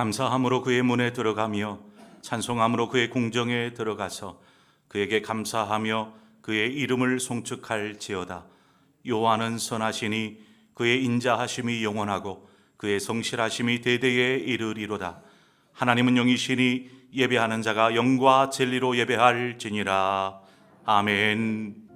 감사함으로 그의 문에 들어가며 찬송함으로 그의 궁정에 들어가서 그에게 감사하며 그의 이름을 송축할지어다. 여호와는 선하시니 그의 인자하심이 영원하고 그의 성실하심이 대대에 이르리로다. 하나님은 영이시니 예배하는 자가 영과 진리로 예배할지니라. 아멘.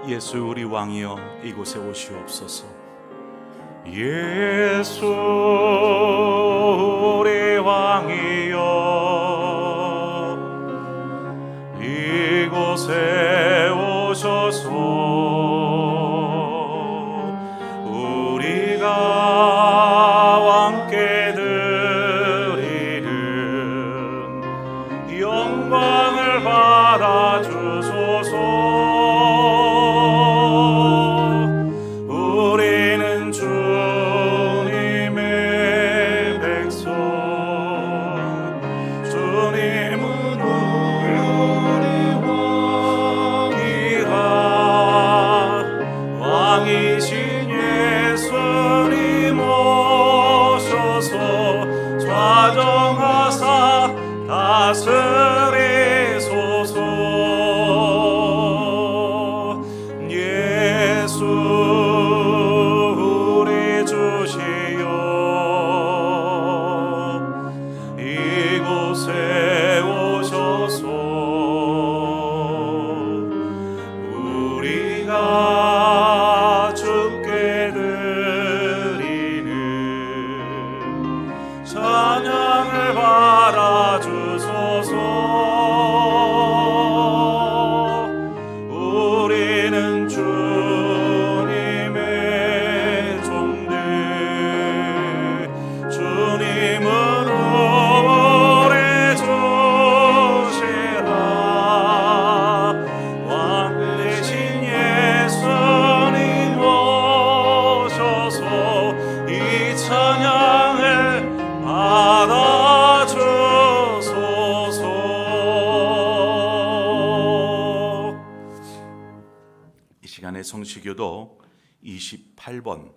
예수 우리 왕이여 이곳에 오시옵소서. 예수 우리 왕이여 이곳에 오셔서 우리가 왕께 드리는 영광을 받아 주소서. 성시교독 28번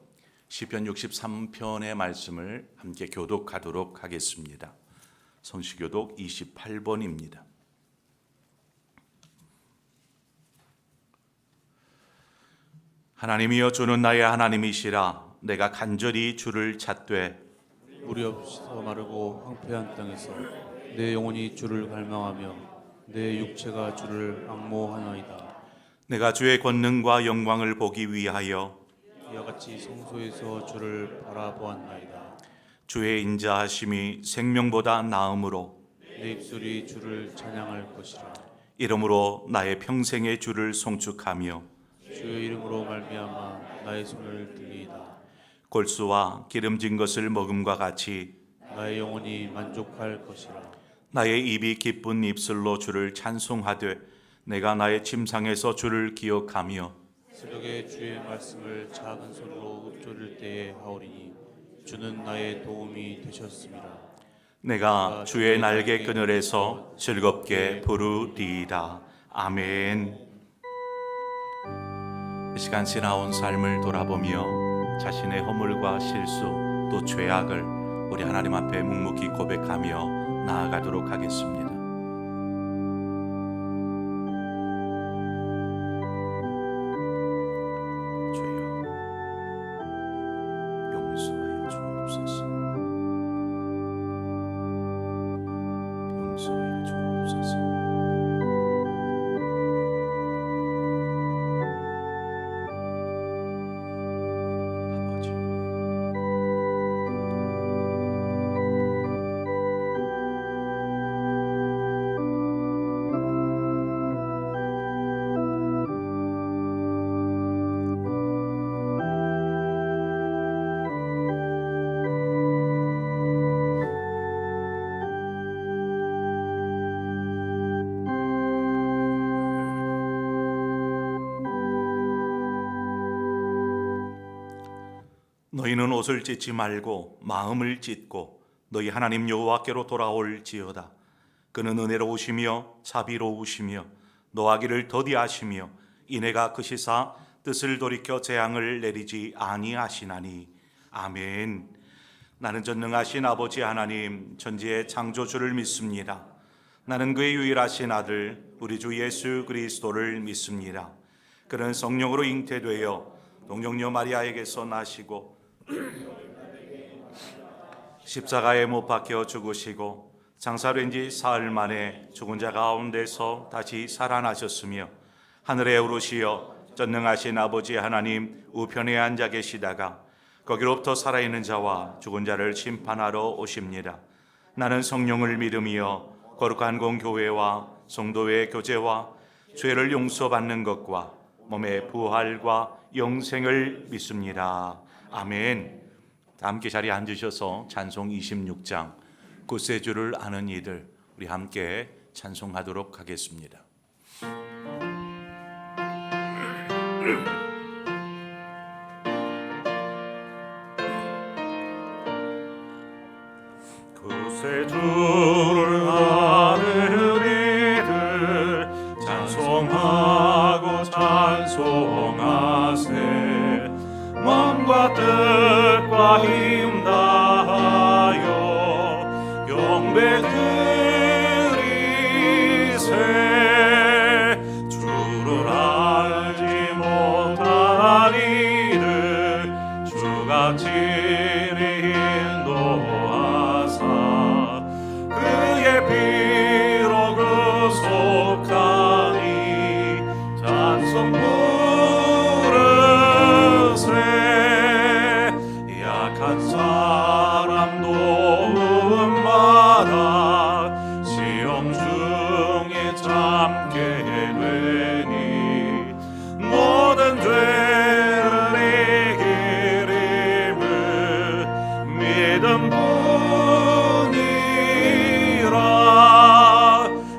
시편 63편의 말씀을 함께 교독하도록 하겠습니다. 성시교독 28번입니다. 하나님이여 주는 나의 하나님이시라. 내가 간절히 주를 찾되 물이 없어 마르고 황폐한 땅에서 내 영혼이 주를 갈망하며 내 육체가 주를 앙모하나이다. 내가 주의 권능과 영광을 보기 위하여 이와 같이 성소에서 주를 바라보았나이다. 주의 인자하심이 생명보다 나음으로 내 입술이 주를 찬양할 것이라. 이러므로 나의 평생에 주를 송축하며 주의 이름으로 말미암아 나의 손을 들리이다. 골수와 기름진 것을 먹음과 같이 나의 영혼이 만족할 것이라. 나의 입이 기쁜 입술로 주를 찬송하되 내가 나의 침상에서 주를 기억하며 새벽에 주의 말씀을 작은 소리로 읊조릴 때에 하오리니 주는 나의 도움이 되셨습니다. 내가 주의 날개 그늘에서 즐겁게 부르리이다. 아멘. 이 시간 지나온 삶을 돌아보며 자신의 허물과 실수 또 죄악을 우리 하나님 앞에 묵묵히 고백하며 나아가도록 하겠습니다. 주여, 용서하여 주옵소서. 용서하여 주옵소서. 아버지, 너희는 옷을 찢지 말고 마음을 찢고 너희 하나님 여호와께로 돌아올지어다. 그는 은혜로우시며 자비로우시며 노하기를 더디하시며 이내가 크시사 뜻을 돌이켜 재앙을 내리지 아니하시나니. 아멘. 나는 전능하신 아버지 하나님 천지의 창조주를 믿습니다. 나는 그의 유일하신 아들 우리 주 예수 그리스도를 믿습니다. 그는 성령으로 잉태되어 동정녀 마리아에게서 나시고 십자가에 못 박혀 죽으시고 장사된 지 사흘 만에 죽은 자 가운데서 다시 살아나셨으며 하늘에 오르시어 전능하신 아버지 하나님 우편에 앉아 계시다가 거기로부터 살아있는 자와 죽은 자를 심판하러 오십니다. 나는 성령을 믿으며 거룩한 공교회와 성도의 교제와 죄를 용서받는 것과 몸의 부활과 영생을 믿습니다. 아멘. 다 함께 자리에 앉으셔서 찬송 26장 구세주를 아는 이들 우리 함께 찬송하도록 하겠습니다. 구세주를 아는 이들 찬송하고 찬송하세. 마음과 뜻과 힘 다하여 경배드리세. 주를 알지 못한 이들 주같이 인도하사 그의 피로 구속하니 찬송 약한 사람 도움받아 시험 중에 참게 되니 모든 죄를 이기림을 믿음뿐이라.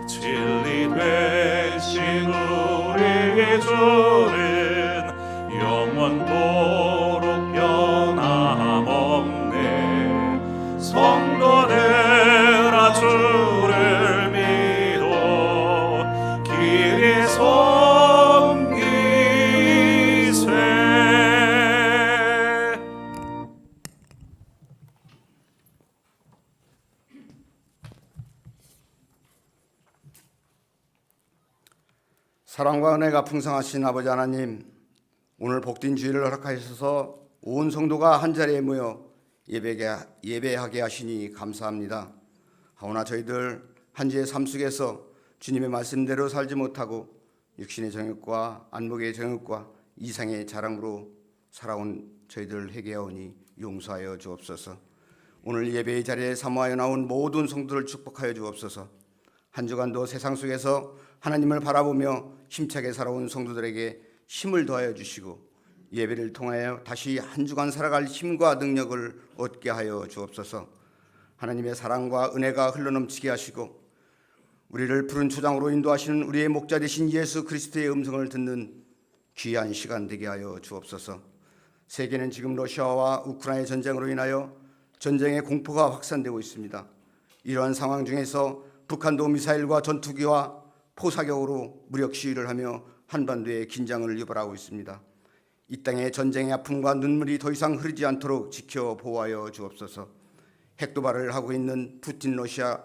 진리 되신 우리 주는 영원토록 변함없네. 성도들아 주를 믿어 길이 섬기세. 사랑과 은혜가 풍성하신 아버지 하나님, 오늘 복된 주일을 허락하셔서 온 성도가 한자리에 모여 예배하게 하시니 감사합니다. 하오나 저희들 한 주의 삶 속에서 주님의 말씀대로 살지 못하고 육신의 정욕과 안목의 정욕과 이상의 자랑으로 살아온 저희들을 회개하오니 용서하여 주옵소서. 오늘 예배의 자리에 사모하여 나온 모든 성도를 축복하여 주옵소서. 한 주간도 세상 속에서 하나님을 바라보며 힘차게 살아온 성도들에게 힘을 더하여 주시고 예배를 통하여 다시 한 주간 살아갈 힘과 능력을 얻게 하여 주옵소서. 하나님의 사랑과 은혜가 흘러넘치게 하시고 우리를 푸른 초장으로 인도하시는 우리의 목자 되신 예수 그리스도의 음성을 듣는 귀한 시간 되게 하여 주옵소서. 세계는 지금 러시아와 우크라이나 전쟁으로 인하여 전쟁의 공포가 확산되고 있습니다. 이러한 상황 중에서 북한도 미사일과 전투기와 포사격으로 무력 시위를 하며 한반도에 긴장을 유발하고 있습니다. 이 땅의 전쟁의 아픔과 눈물이 더 이상 흐르지 않도록 지켜 보호하여 주옵소서. 핵도발을 하고 있는 푸틴 러시아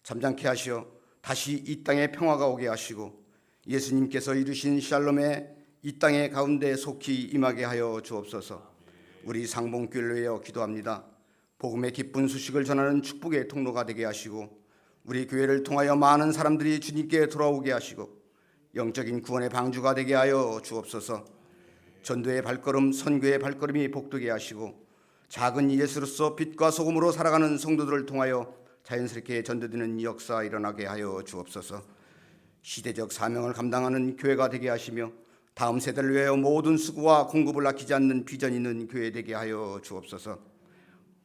잠잠케 하시어 다시 이 땅에 평화가 오게 하시고 예수님께서 이루신 샬롬에 이 땅의 가운데 속히 임하게 하여 주옵소서. 우리 상봉교회를 위하여 기도합니다. 복음의 기쁜 소식을 전하는 축복의 통로가 되게 하시고 우리 교회를 통하여 많은 사람들이 주님께 돌아오게 하시고 영적인 구원의 방주가 되게 하여 주옵소서. 전도의 발걸음, 선교의 발걸음이 복되게 하시고 작은 예수로서 빛과 소금으로 살아가는 성도들을 통하여 자연스럽게 전도되는 역사 일어나게 하여 주옵소서. 시대적 사명을 감당하는 교회가 되게 하시며 다음 세대를 위하여 모든 수고와 공급을 아끼지 않는 비전 있는 교회 되게 하여 주옵소서.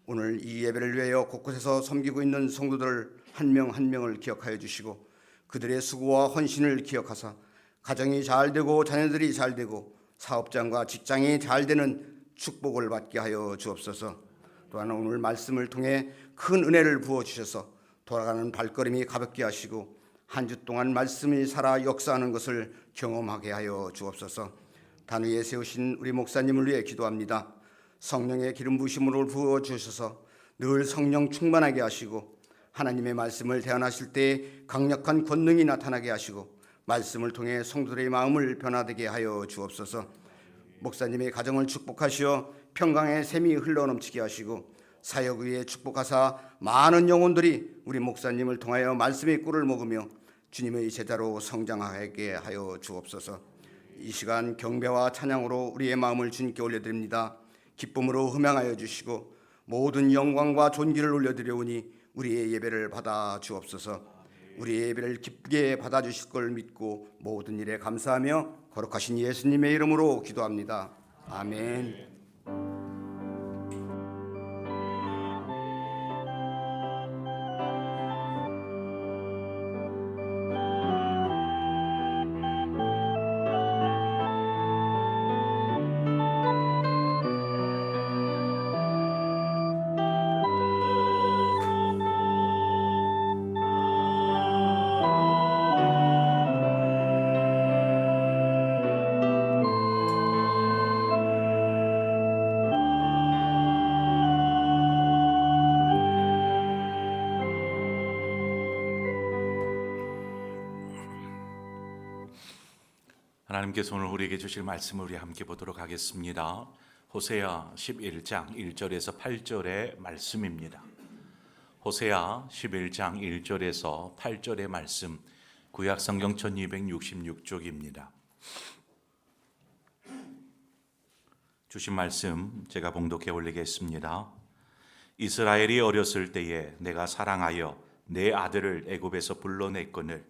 오늘 이 예배를 위하여 곳곳에서 섬기고 있는 성도들 한 명 한 명을 기억하여 주시고 그들의 수고와 헌신을 기억하사 가정이 잘 되고 자녀들이 잘 되고 사업장과 직장이 잘 되는 축복을 받게 하여 주옵소서. 또한 오늘 말씀을 통해 큰 은혜를 부어주셔서 돌아가는 발걸음이 가볍게 하시고 한 주 동안 말씀이 살아 역사하는 것을 경험하게 하여 주옵소서. 단위에 세우신 우리 목사님을 위해 기도합니다. 성령의 기름 부으심으로 부어주셔서 늘 성령 충만하게 하시고 하나님의 말씀을 대언하실 때 강력한 권능이 나타나게 하시고 말씀을 통해 성도들의 마음을 변화되게 하여 주옵소서. 목사님의 가정을 축복하시어 평강의 샘이 흘러넘치게 하시고 사역 위에 축복하사 많은 영혼들이 우리 목사님을 통하여 말씀의 꿀을 먹으며 주님의 제자로 성장하게 하여 주옵소서. 이 시간 경배와 찬양으로 우리의 마음을 주님께 올려드립니다. 기쁨으로 흠양하여 주시고 모든 영광과 존귀를 올려드려오니 우리의 예배를 받아 주옵소서. 우리의 예배를 기쁘게 받아주실 걸 믿고 모든 일에 감사하며 거룩하신 예수님의 이름으로 기도합니다. 아멘. 하나님께서 오늘 우리에게 주실 말씀을 우리 함께 보도록 하겠습니다. 호세아 11장 1절에서 8절의 말씀입니다. 호세아 11장 1절에서 8절의 말씀, 구약 성경 1266쪽입니다. 주신 말씀 제가 봉독해 올리겠습니다. 이스라엘이 어렸을 때에 내가 사랑하여 내 아들을 애굽에서 불러냈거늘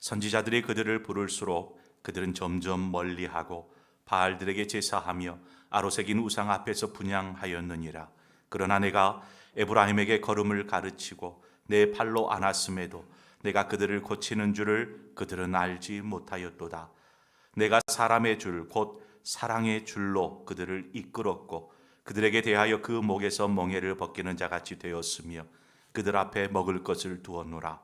선지자들이 그들을 부를수록 그들은 점점 멀리하고 바알들에게 제사하며 아로새긴 우상 앞에서 분향하였느니라. 그러나 내가 에브라임에게 걸음을 가르치고 내 팔로 안았음에도 내가 그들을 고치는 줄을 그들은 알지 못하였도다. 내가 사람의 줄 곧 사랑의 줄로 그들을 이끌었고 그들에게 대하여 그 목에서 멍에를 벗기는 자같이 되었으며 그들 앞에 먹을 것을 두었노라.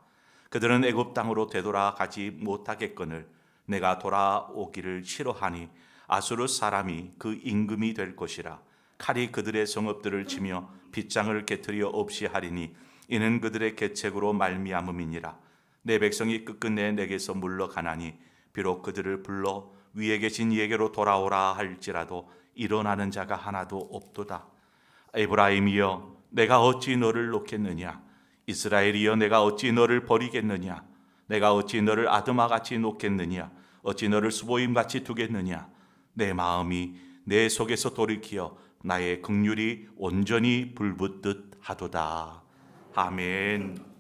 그들은 애굽 땅으로 되돌아가지 못하겠거늘 내가 돌아오기를 싫어하니 아수르 사람이 그 임금이 될 것이라. 칼이 그들의 성읍들을 치며 빗장을 깨트려 없이 하리니 이는 그들의 계책으로 말미암음이니라. 내 백성이 끝끝내 내게서 물러가나니 비록 그들을 불러 위에 계신 이에게로 돌아오라 할지라도 일어나는 자가 하나도 없도다. 에브라임이여 내가 어찌 너를 놓겠느냐. 이스라엘이여 내가 어찌 너를 버리겠느냐. 내가 어찌 너를 아드마같이 놓겠느냐. 어찌 너를 수보임같이 두겠느냐. 내 마음이 내 속에서 돌이키어 나의 긍휼이 온전히 불붙듯 하도다. 아멘.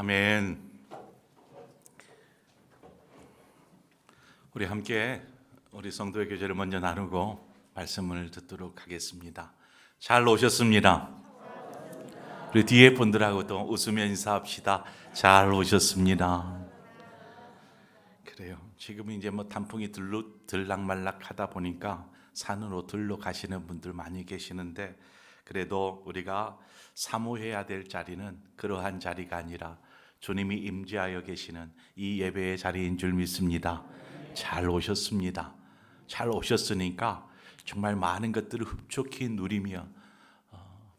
아멘. 우리 함께 우리 성도의 교제를 먼저 나누고 말씀을 듣도록 하겠습니다. 잘 오셨습니다. 우리 뒤에 분들하고도 웃으며 인사합시다. 잘 오셨습니다. 그래요. 지금 이제 뭐 단풍이 들락말락하다 보니까 산으로 들러 가시는 분들 많이 계시는데, 그래도 우리가 사모해야 될 자리는 그러한 자리가 아니라 주님이 임재하여 계시는 이 예배의 자리인 줄 믿습니다. 잘 오셨습니다. 잘 오셨으니까 정말 많은 것들을 흡족히 누리며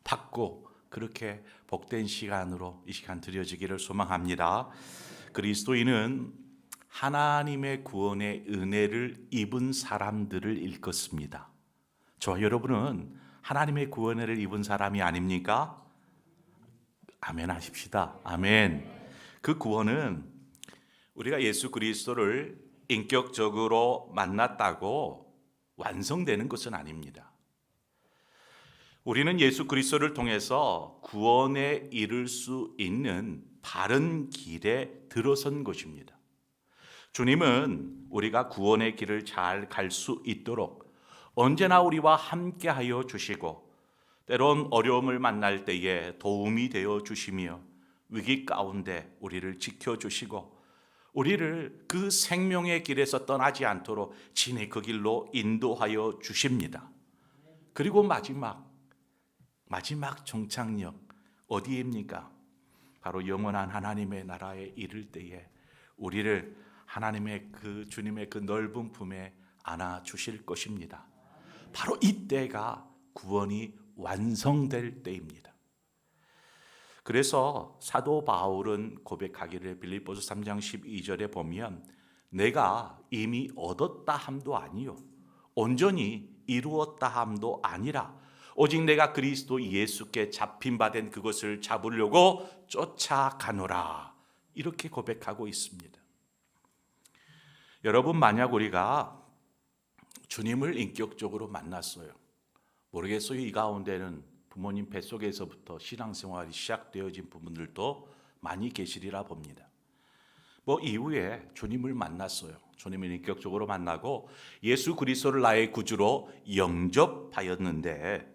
받고, 그렇게 복된 시간으로 이 시간 드려지기를 소망합니다. 그리스도인은 하나님의 구원의 은혜를 입은 사람들을 일컫습니다. 저와 여러분은 하나님의 구원을 입은 사람이 아닙니까? 아멘 하십시다. 아멘. 그 구원은 우리가 예수 그리스도를 인격적으로 만났다고 완성되는 것은 아닙니다. 우리는 예수 그리스도를 통해서 구원에 이를 수 있는 바른 길에 들어선 것입니다. 주님은 우리가 구원의 길을 잘 갈 수 있도록 언제나 우리와 함께하여 주시고, 때론 어려움을 만날 때에 도움이 되어 주시며, 위기 가운데 우리를 지켜주시고, 우리를 그 생명의 길에서 떠나지 않도록 진히 그 길로 인도하여 주십니다. 그리고 마지막 종착역 어디입니까? 바로 영원한 하나님의 나라에 이를 때에 우리를 하나님의 그 주님의 그 넓은 품에 안아 주실 것입니다. 바로 이때가 구원이 완성될 때입니다. 그래서 사도 바울은 고백하기를 빌립보서 3장 12절에 보면, 내가 이미 얻었다 함도 아니요 온전히 이루었다 함도 아니라 오직 내가 그리스도 예수께 잡힌 바 된 그것을 잡으려고 쫓아가노라, 이렇게 고백하고 있습니다. 여러분, 만약 우리가 주님을 인격적으로 만났어요. 모르겠어요. 이 가운데는 부모님 뱃속에서부터 신앙생활이 시작되어진 부분들도 많이 계시리라 봅니다. 뭐 이후에 주님을 만났어요. 주님을 인격적으로 만나고 예수 그리스도를 나의 구주로 영접하였는데,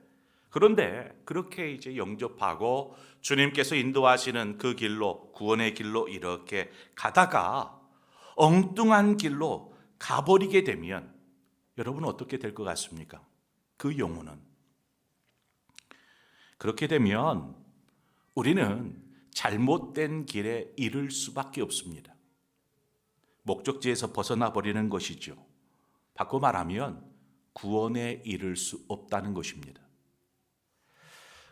그런데 그렇게 이제 영접하고 주님께서 인도하시는 그 길로, 구원의 길로 이렇게 가다가 엉뚱한 길로 가버리게 되면 여러분은 어떻게 될 것 같습니까? 그 영혼은. 그렇게 되면 우리는 잘못된 길에 이를 수밖에 없습니다. 목적지에서 벗어나 버리는 것이죠. 바꿔 말하면 구원에 이를 수 없다는 것입니다.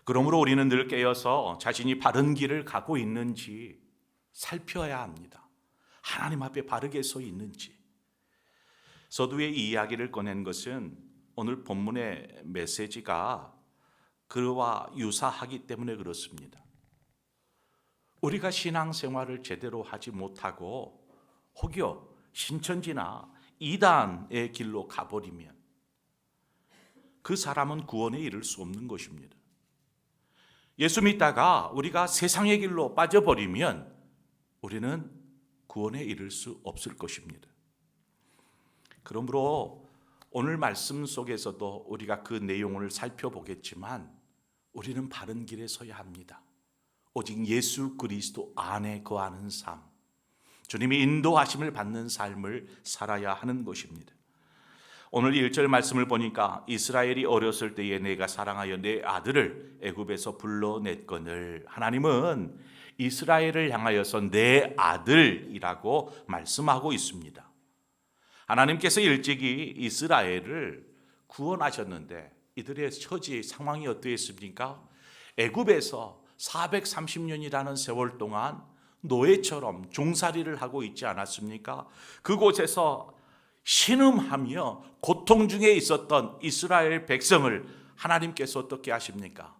그러므로 우리는 늘 깨어서 자신이 바른 길을 가고 있는지 살펴야 합니다. 하나님 앞에 바르게 서 있는지. 서두에 이 이야기를 꺼낸 것은 오늘 본문의 메시지가 그와 유사하기 때문에 그렇습니다. 우리가 신앙생활을 제대로 하지 못하고 혹여 신천지나 이단의 길로 가버리면 그 사람은 구원에 이를 수 없는 것입니다. 예수 믿다가 우리가 세상의 길로 빠져버리면 우리는 구원에 이를 수 없을 것입니다. 그러므로 오늘 말씀 속에서도 우리가 그 내용을 살펴보겠지만 우리는 바른 길에 서야 합니다. 오직 예수 그리스도 안에 거하는 삶, 주님이 인도하심을 받는 삶을 살아야 하는 것입니다. 오늘 1절 말씀을 보니까 이스라엘이 어렸을 때에 내가 사랑하여 내 아들을 애굽에서 불러냈거늘, 하나님은 이스라엘을 향하여서 내 아들이라고 말씀하고 있습니다. 하나님께서 일찍이 이스라엘을 구원하셨는데 이들의 처지 상황이 어떠했습니까? 애굽에서 430년이라는 세월 동안 노예처럼 종살이를 하고 있지 않았습니까? 그곳에서 신음하며 고통 중에 있었던 이스라엘 백성을 하나님께서 어떻게 하십니까?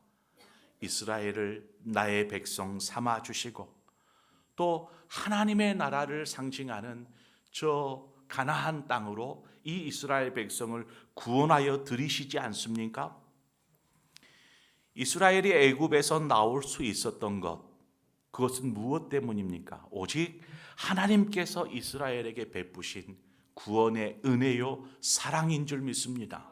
이스라엘을 나의 백성 삼아 주시고 또 하나님의 나라를 상징하는 저 가나안 땅으로 이 이스라엘 백성을 구원하여 들이시지 않습니까? 이스라엘이 애굽에서 나올 수 있었던 것, 그것은 무엇 때문입니까? 오직 하나님께서 이스라엘에게 베푸신 구원의 은혜요 사랑인 줄 믿습니다.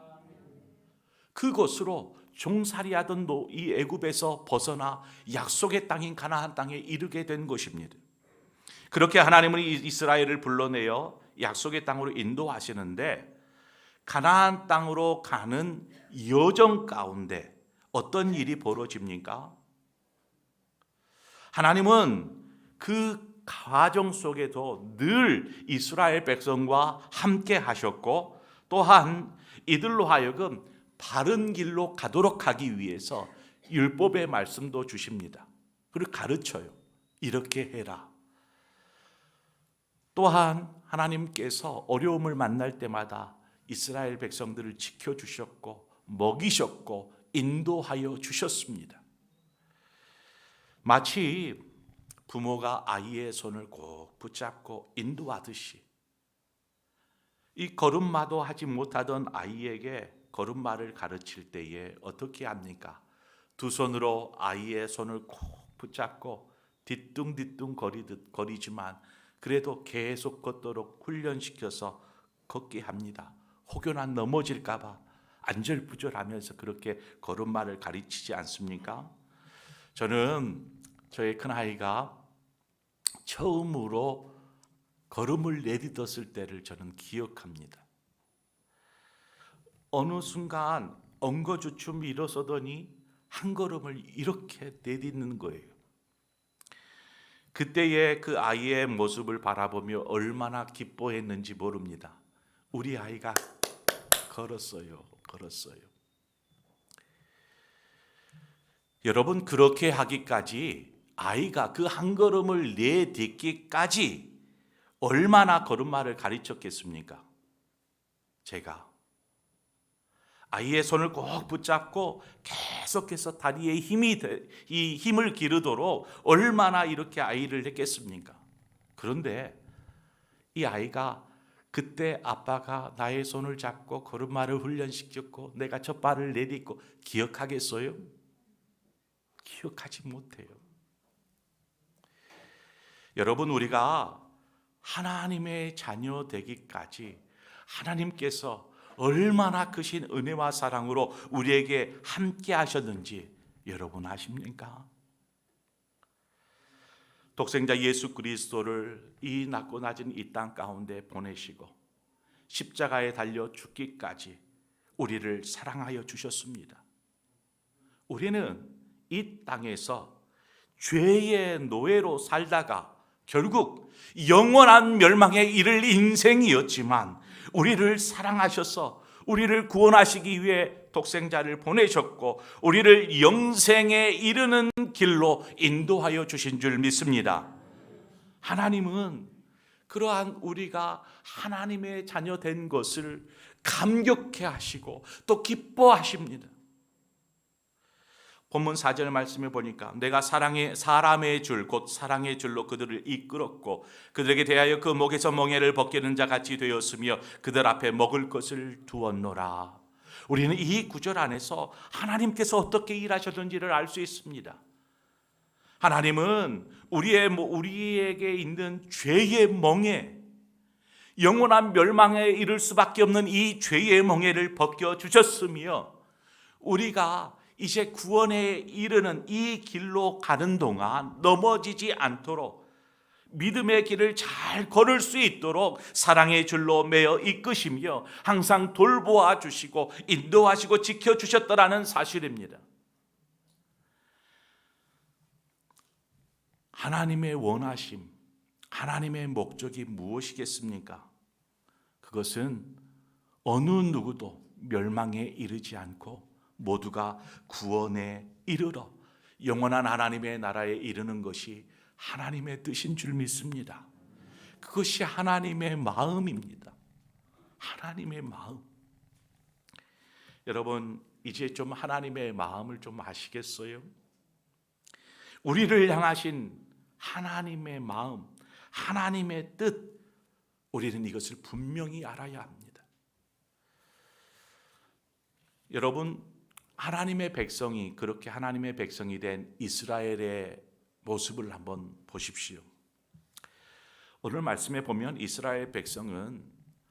그것으로 종살이하던 이 애굽에서 벗어나 약속의 땅인 가나안 땅에 이르게 된 것입니다. 그렇게 하나님은 이스라엘을 불러내어 약속의 땅으로 인도하시는데, 가나안 땅으로 가는 여정 가운데 어떤 일이 벌어집니까? 하나님은 그 과정 속에도 늘 이스라엘 백성과 함께 하셨고, 또한 이들로 하여금 바른 길로 가도록 하기 위해서 율법의 말씀도 주십니다. 그리고 가르쳐요. 이렇게 해라. 또한 하나님께서 어려움을 만날 때마다 이스라엘 백성들을 지켜주셨고 먹이셨고 인도하여 주셨습니다. 마치 부모가 아이의 손을 꼭 붙잡고 인도하듯이, 이 걸음마도 하지 못하던 아이에게 걸음마를 가르칠 때에 어떻게 합니까? 두 손으로 아이의 손을 꼭 붙잡고 뒤뚱뒤뚱 거리지만 그래도 계속 걷도록 훈련시켜서 걷게 합니다. 혹여나 넘어질까 봐 안절부절하면서 그렇게 걸음마를 가르치지 않습니까? 저는 저의 큰아이가 처음으로 걸음을 내딛었을 때를 저는 기억합니다. 어느 순간 엉거주춤 일어서더니 한 걸음을 이렇게 내딛는 거예요. 그때의 그 아이의 모습을 바라보며 얼마나 기뻐했는지 모릅니다. 우리 아이가 걸었어요. 여러분, 그렇게 하기까지, 아이가 그 한 걸음을 내딛기까지 얼마나 걸음마를 가르쳤겠습니까? 제가 아이의 손을 꼭 붙잡고 계속해서 다리에 이 힘을 기르도록 얼마나 이렇게 아이를 했겠습니까? 그런데 이 아이가 그때 아빠가 나의 손을 잡고 걸음마를 훈련시켰고 내가 첫 발을 내딛고 기억하겠어요? 기억하지 못해요. 여러분, 우리가 하나님의 자녀 되기까지 하나님께서 얼마나 크신 은혜와 사랑으로 우리에게 함께 하셨는지 여러분 아십니까? 독생자 예수 그리스도를 이 낮고 낮은 이 땅 가운데 보내시고 십자가에 달려 죽기까지 우리를 사랑하여 주셨습니다. 우리는 이 땅에서 죄의 노예로 살다가 결국 영원한 멸망에 이를 인생이었지만 우리를 사랑하셔서 우리를 구원하시기 위해 독생자를 보내셨고 우리를 영생에 이르는 길로 인도하여 주신 줄 믿습니다. 하나님은 그러한 우리가 하나님의 자녀 된 것을 감격해 하시고 또 기뻐하십니다. 본문 4절 말씀에 보니까 내가 사람의 줄 곧 사랑의 줄로 그들을 이끌었고 그들에게 대하여 그 목에서 멍에를 벗기는 자 같이 되었으며 그들 앞에 먹을 것을 두었노라. 우리는 이 구절 안에서 하나님께서 어떻게 일하셨는지를 알 수 있습니다. 하나님은 우리에게 있는 죄의 멍에, 영원한 멸망에 이를 수밖에 없는 이 죄의 멍에를 벗겨주셨으며 우리가 이제 구원에 이르는 이 길로 가는 동안 넘어지지 않도록 믿음의 길을 잘 걸을 수 있도록 사랑의 줄로 매어 이끄시며 항상 돌보아 주시고 인도하시고 지켜주셨다라는 사실입니다. 하나님의 원하심, 하나님의 목적이 무엇이겠습니까? 그것은 어느 누구도 멸망에 이르지 않고 모두가 구원에 이르러 영원한 하나님의 나라에 이르는 것이 하나님의 뜻인 줄 믿습니다. 그것이 하나님의 마음입니다. 하나님의 마음. 여러분, 이제 좀 하나님의 마음을 좀 아시겠어요? 우리를 향하신 하나님의 마음, 하나님의 뜻, 우리는 이것을 분명히 알아야 합니다. 여러분, 하나님의 백성이 그렇게 하나님의 백성이 된 이스라엘의 모습을 한번 보십시오. 오늘 말씀에 보면 이스라엘 백성은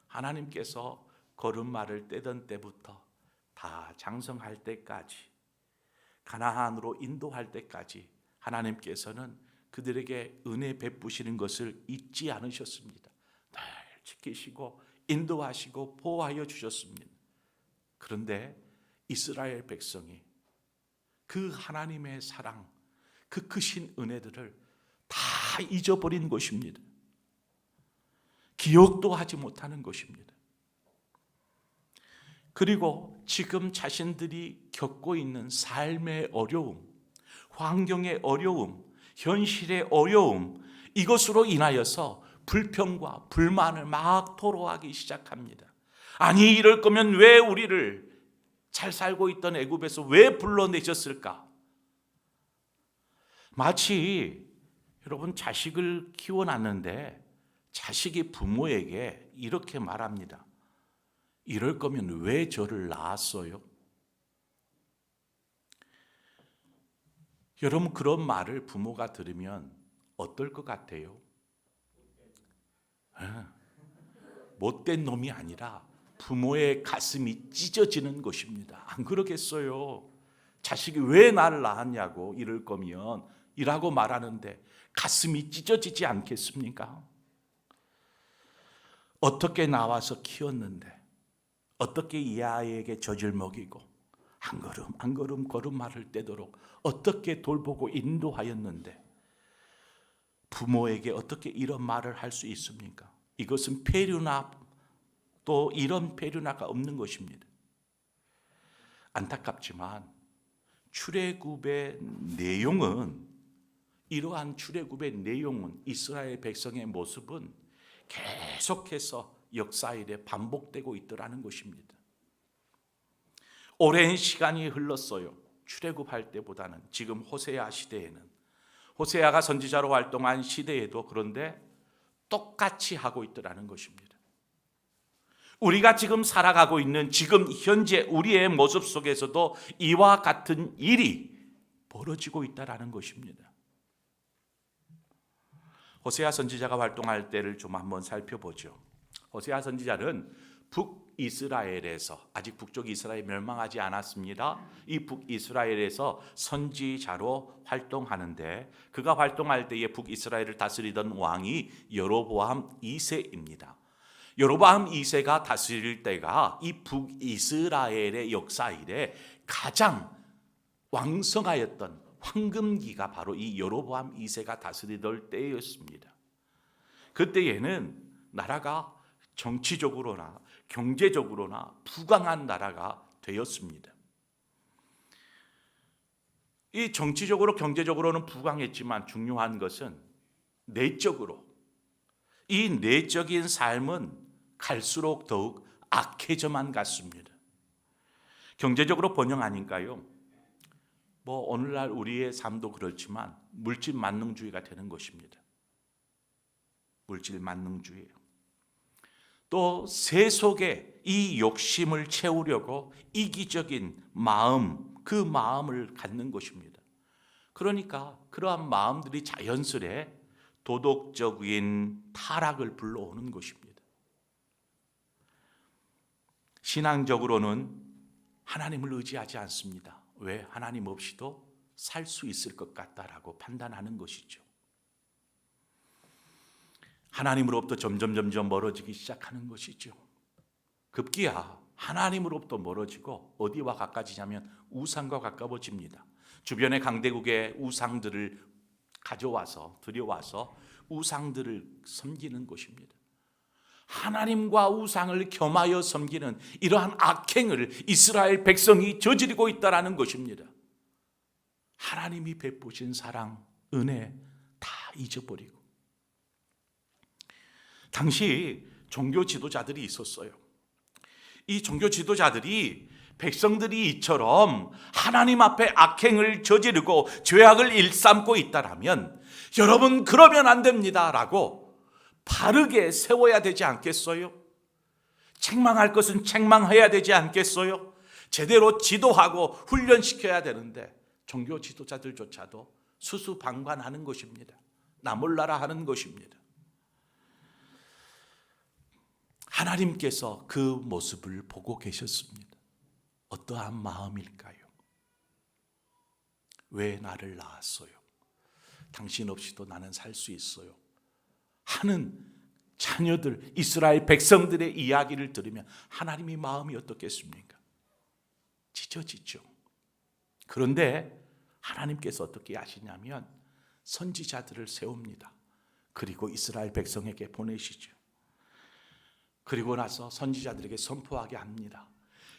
하나님께서 걸음마를 떼던 때부터 다 장성할 때까지, 가나안으로 인도할 때까지 하나님께서는 그들에게 은혜 베푸시는 것을 잊지 않으셨습니다. 늘 지키시고 인도하시고 보호하여 주셨습니다. 그런데 이스라엘 백성이 그 하나님의 사랑, 그 크신 은혜들을 다 잊어버린 것입니다. 기억도 하지 못하는 것입니다. 그리고 지금 자신들이 겪고 있는 삶의 어려움, 환경의 어려움, 현실의 어려움, 이것으로 인하여서 불평과 불만을 막 토로하기 시작합니다. 아니, 이럴 거면 왜 우리를 잘 살고 있던 애굽에서 왜 불러내셨을까? 마치 여러분 자식을 키워놨는데 자식이 부모에게 이렇게 말합니다. 이럴 거면 왜 저를 낳았어요? 여러분, 그런 말을 부모가 들으면 어떨 것 같아요? 못된 놈이 아니라 부모의 가슴이 찢어지는 것입니다. 안 그러겠어요? 자식이 왜 나를 낳았냐고, 이럴 거면 이라고 말하는데 가슴이 찢어지지 않겠습니까? 어떻게 나와서 키웠는데, 어떻게 이 아이에게 젖을 먹이고 한 걸음 한 걸음 걸음마를 떼도록 어떻게 돌보고 인도하였는데 부모에게 어떻게 이런 말을 할 수 있습니까? 이것은 폐륜화, 또 이런 폐륜화가 없는 것입니다. 안타깝지만 출애굽의 내용은, 이러한 출애굽의 내용은, 이스라엘 백성의 모습은 계속해서 역사일에 반복되고 있더라는 것입니다. 오랜 시간이 흘렀어요. 출애굽할 때보다는 지금 호세아 시대에는, 호세아가 선지자로 활동한 시대에도 그런데 똑같이 하고 있더라는 것입니다. 우리가 지금 살아가고 있는 지금 현재 우리의 모습 속에서도 이와 같은 일이 벌어지고 있다는 것입니다. 호세아 선지자가 활동할 때를 좀 한번 살펴보죠. 호세아 선지자는 북이스라엘에서, 아직 북쪽 이스라엘 멸망하지 않았습니다. 이 북이스라엘에서 선지자로 활동하는데, 그가 활동할 때에 북이스라엘을 다스리던 왕이 여로보암 2세입니다. 여로보암 2세가 다스릴 때가 이 북이스라엘의 역사 이래 가장 왕성하였던 황금기가 바로 이 여로보암 2세가 다스리던 때였습니다. 그때에는 나라가 정치적으로나 경제적으로나 부강한 나라가 되었습니다. 이 정치적으로 경제적으로는 부강했지만 중요한 것은 내적으로, 이 내적인 삶은 갈수록 더욱 악해져만 갔습니다. 경제적으로 번영 아닌가요? 오늘날 우리의 삶도 그렇지만 물질 만능주의가 되는 것입니다. 물질 만능주의예요. 또 세속에 이 욕심을 채우려고 이기적인 마음, 그 마음을 갖는 것입니다. 그러니까 그러한 마음들이 자연스레 도덕적인 타락을 불러오는 것입니다. 신앙적으로는 하나님을 의지하지 않습니다. 왜? 하나님 없이도 살 수 있을 것 같다라고 판단하는 것이죠. 하나님으로부터 점점 멀어지기 시작하는 것이죠. 급기야 하나님으로부터 멀어지고 어디와 가까워지냐면 우상과 가까워집니다. 주변의 강대국의 우상들을 가져와서 들여와서 우상들을 섬기는 것입니다. 하나님과 우상을 겸하여 섬기는 이러한 악행을 이스라엘 백성이 저지르고 있다는 것입니다. 하나님이 베푸신 사랑, 은혜 다 잊어버리고. 당시 종교 지도자들이 있었어요. 이 종교 지도자들이 백성들이 이처럼 하나님 앞에 악행을 저지르고 죄악을 일삼고 있다라면, 여러분 그러면 안 됩니다 라고 바르게 세워야 되지 않겠어요? 책망할 것은 책망해야 되지 않겠어요? 제대로 지도하고 훈련시켜야 되는데 종교 지도자들조차도 수수방관하는 것입니다. 나 몰라라 하는 것입니다. 하나님께서 그 모습을 보고 계셨습니다. 어떠한 마음일까요? 왜 나를 낳았어요? 당신 없이도 나는 살 수 있어요 하는 자녀들, 이스라엘 백성들의 이야기를 들으면 하나님의 마음이 어떻겠습니까? 찢어지죠. 그런데 하나님께서 어떻게 하시냐면 선지자들을 세웁니다. 그리고 이스라엘 백성에게 보내시죠. 그리고 나서 선지자들에게 선포하게 합니다.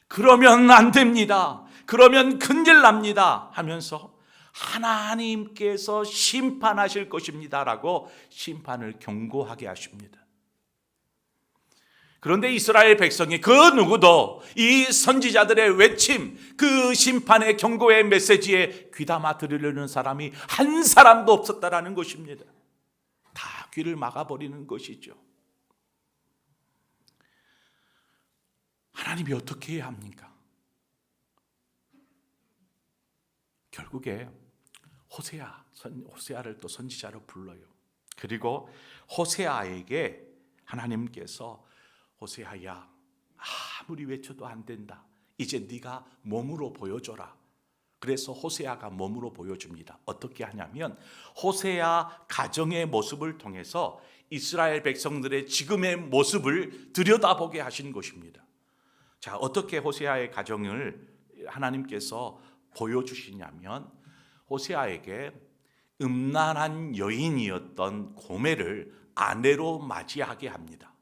그러면 안 됩니다. 그러면 큰일 납니다 하면서 하나님께서 심판하실 것입니다라고 심판을 경고하게 하십니다. 그런데 이스라엘 백성이 그 누구도 이 선지자들의 외침, 그 심판의 경고의 메시지에 귀담아 들으려는 사람이 한 사람도 없었다라는 것입니다. 다 귀를 막아버리는 것이죠. 하나님이 어떻게 해야 합니까? 결국에 호세아를 또 선지자로 불러요. 그리고 호세아에게 하나님께서 호세아야, 아무리 외쳐도 안 된다. 이제 네가 몸으로 보여줘라. 그래서 호세아가 몸으로 보여줍니다. 어떻게 하냐면 호세아 가정의 모습을 통해서 이스라엘 백성들의 지금의 모습을 들여다보게 하신 것입니다. 자, 어떻게 호세아의 가정을 하나님께서 보여주시냐면 호세아에게 음란한 여인이었던 고멜을 아내로 맞이하게 합니다.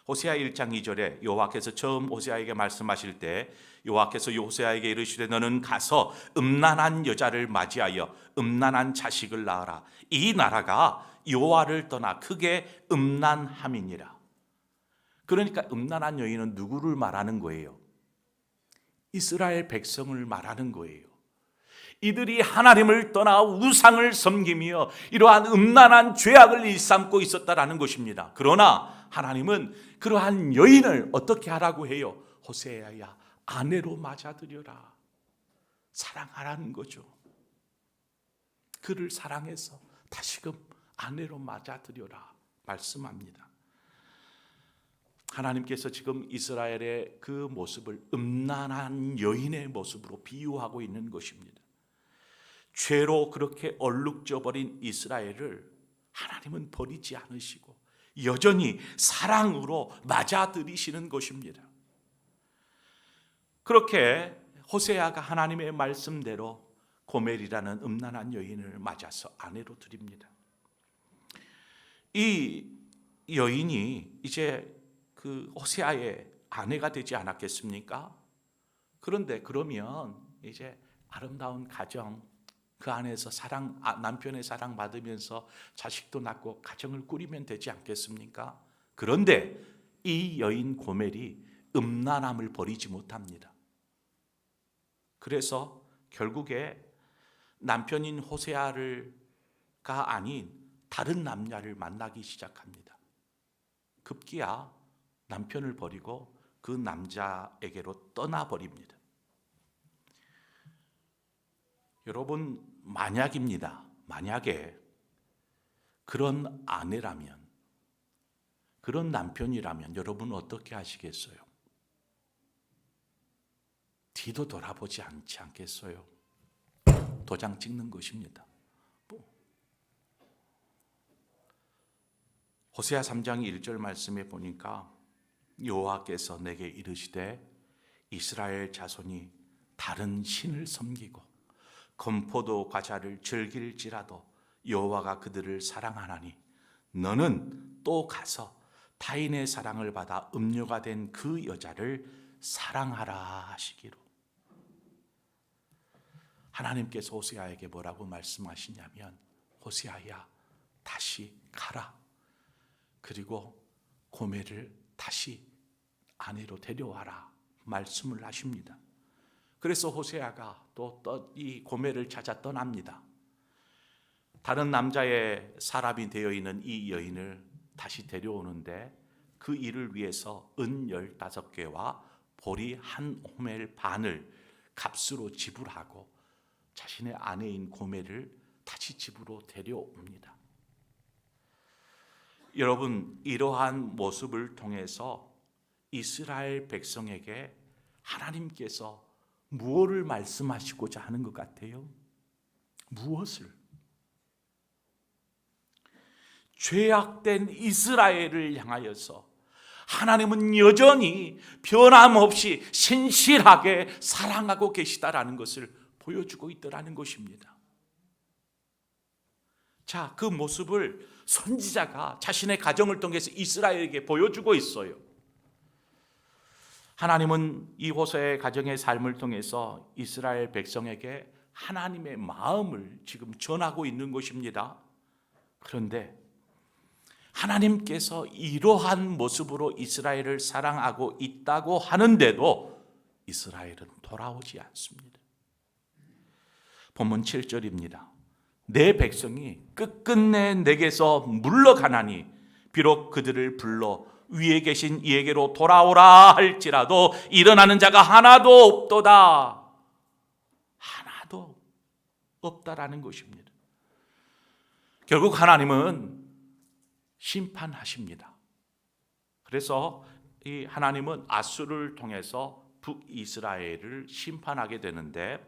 호세아 1장 2절에 여호와께서 처음 호세아에게 말씀하실 때 여호와께서 호세아에게 이르시되 너는 가서 음란한 여자를 맞이하여 음란한 자식을 낳으라. 이 나라가 여호와를 떠나 크게 음란함이니라. 그러니까 음란한 여인은 누구를 말하는 거예요? 이스라엘 백성을 말하는 거예요. 이들이 하나님을 떠나 우상을 섬기며 이러한 음란한 죄악을 일삼고 있었다라는 것입니다. 그러나 하나님은 그러한 여인을 어떻게 하라고 해요? 호세아야, 아내로 맞아들여라. 사랑하라는 거죠. 그를 사랑해서 다시금 아내로 맞아들여라 말씀합니다. 하나님께서 지금 이스라엘의 그 모습을 음란한 여인의 모습으로 비유하고 있는 것입니다. 죄로 그렇게 얼룩져 버린 이스라엘을 하나님은 버리지 않으시고 여전히 사랑으로 맞아들이시는 것입니다. 그렇게 호세아가 하나님의 말씀대로 고멜이라는 음란한 여인을 맞아서 아내로 드립니다. 이 여인이 이제 그 호세아의 아내가 되지 않았겠습니까? 그런데 그러면 이제 아름다운 가정, 그 안에서 남편의 사랑 받으면서 자식도 낳고 가정을 꾸리면 되지 않겠습니까? 그런데 이 여인 고멜이 음란함을 버리지 못합니다. 그래서 결국에 남편인 호세아가 아닌 다른 남자를 만나기 시작합니다. 급기야 남편을 버리고 그 남자에게로 떠나버립니다. 여러분, 만약에 그런 아내라면, 그런 남편이라면 여러분 어떻게 하시겠어요? 뒤도 돌아보지 않지 않겠어요? 도장 찍는 것입니다. 호세아 3장 1절 말씀에 보니까 여호와께서 내게 이르시되 이스라엘 자손이 다른 신을 섬기고 건포도 과자를 즐길지라도 여호와가 그들을 사랑하나니 너는 또 가서 타인의 사랑을 받아 음료가 된 그 여자를 사랑하라 하시기로. 하나님께서 호세아에게 뭐라고 말씀하시냐면 호세아야, 다시 가라. 그리고 고멜을 다시 아내로 데려와라 말씀을 하십니다. 그래서 호세아가 또 이 고멜을 찾아 떠납니다. 다른 남자의 사람이 되어 있는 이 여인을 다시 데려오는데 그 일을 위해서 은 15개와 보리 한 호멜 반을 값으로 지불하고 자신의 아내인 고멜을 다시 집으로 데려옵니다. 여러분, 이러한 모습을 통해서 이스라엘 백성에게 하나님께서 무엇을 말씀하시고자 하는 것 같아요? 무엇을? 죄악된 이스라엘을 향하여서 하나님은 여전히 변함없이 신실하게 사랑하고 계시다라는 것을 보여주고 있더라는 것입니다. 자, 그 모습을 선지자가 자신의 가정을 통해서 이스라엘에게 보여주고 있어요. 하나님은 이 호세의 가정의 삶을 통해서 이스라엘 백성에게 하나님의 마음을 지금 전하고 있는 것입니다. 그런데 하나님께서 이러한 모습으로 이스라엘을 사랑하고 있다고 하는데도 이스라엘은 돌아오지 않습니다. 본문 7절입니다. 내 백성이 끝끝내 내게서 물러가나니 비록 그들을 불러 위에 계신 이에게로 돌아오라 할지라도 일어나는 자가 하나도 없도다. 하나도 없다라는 것입니다. 결국 하나님은 심판하십니다. 그래서 이 하나님은 아수르를 통해서 북이스라엘을 심판하게 되는데,